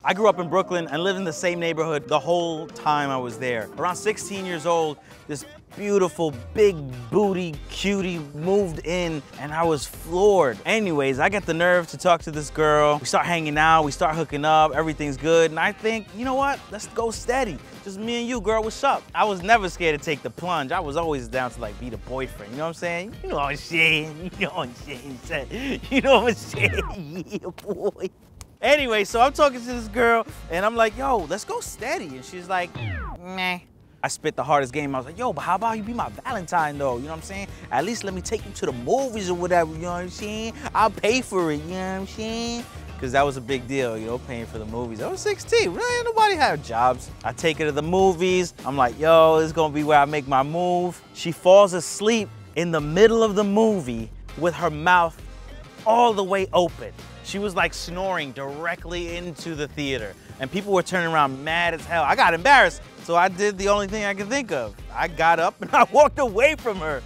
I grew up in Brooklyn and lived in the same neighborhood the whole time I was there. Around 16 years old, this beautiful, big booty cutie moved in and I was floored. Anyways, I get the nerve to talk to this girl. We start hanging out, we start hooking up, everything's good. And I think, you know what? Let's go steady. Just me and you, girl, what's up? I was never scared to take the plunge. I was always down to like be the boyfriend, you know what I'm saying? You know what I'm saying, you know what I'm saying, you know what I'm saying, yeah, boy. Anyway, so I'm talking to this girl and I'm like, yo, let's go steady. And she's like, nah. I spit the hardest game. I was like, yo, but how about you be my Valentine though? You know what I'm saying? At least let me take you to the movies or whatever, you know what I'm saying? I'll pay for it, you know what I'm saying? Because that was a big deal, you know, paying for the movies. I was 16, really, nobody had jobs. I take her to the movies. I'm like, yo, this is gonna be where I make my move. She falls asleep in the middle of the movie with her mouth all the way open. She was like snoring directly into the theater and people were turning around mad as hell. I got embarrassed, so I did the only thing I could think of. I got up and I walked away from her.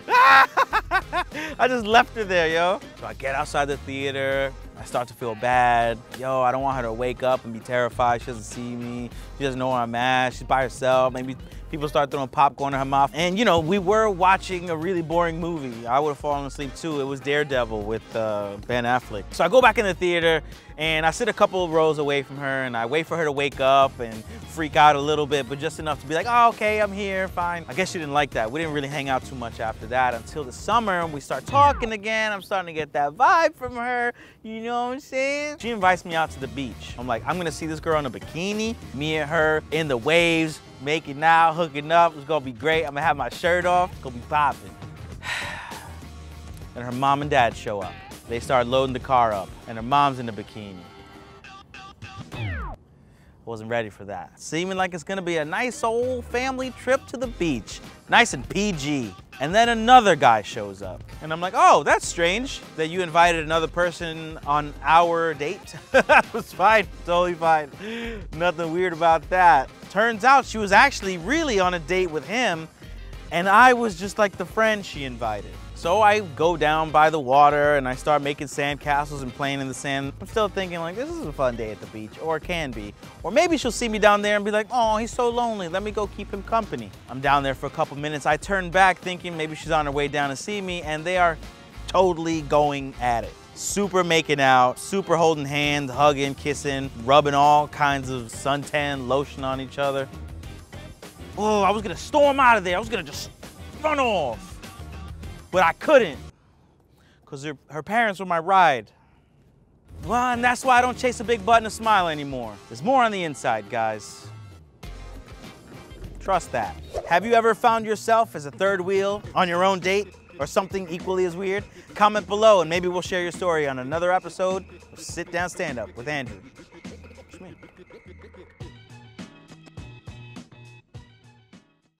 I just left her there, yo. So I get outside the theater. I start to feel bad. Yo, I don't want her to wake up and be terrified. She doesn't see me. She doesn't know where I'm at. She's by herself. Maybe people start throwing popcorn in her mouth. And you know, we were watching a really boring movie. I would have fallen asleep too. It was Daredevil with Ben Affleck. So I go back in the theater and I sit a couple of rows away from her and I wait for her to wake up and freak out a little bit, but just enough to be like, oh, okay, I'm here, fine. I guess she didn't like that. We didn't really hang out too much after that until the summer and we start talking again. I'm starting to get that vibe from her, you know what I'm saying? She invites me out to the beach. I'm like, I'm gonna see this girl in a bikini, me and her in the waves, making out, hooking up. It's gonna be great. I'm gonna have my shirt off. It's gonna be popping. And her mom and dad show up. They start loading the car up, and her mom's in the bikini. Wasn't ready for that. Seeming like it's gonna be a nice old family trip to the beach. Nice and PG. And then another guy shows up. And I'm like, oh, that's strange that you invited another person on our date. That was fine, totally fine. Nothing weird about that. Turns out she was actually really on a date with him, and I was just like the friend she invited. So I go down by the water and I start making sand castles and playing in the sand. I'm still thinking like, this is a fun day at the beach, or it can be. Or maybe she'll see me down there and be like, oh, he's so lonely, let me go keep him company. I'm down there for a couple minutes. I turn back thinking maybe she's on her way down to see me, and they are totally going at it. Super making out, super holding hands, hugging, kissing, rubbing all kinds of suntan lotion on each other. Oh, I was gonna storm out of there. I was gonna just run off. But I couldn't, because her parents were my ride. Well, and that's why I don't chase a big butt and a smile anymore. There's more on the inside, guys. Trust that. Have you ever found yourself as a third wheel on your own date, or something equally as weird? Comment below and maybe we'll share your story on another episode of Sit Down Stand Up with Andrew. It's me.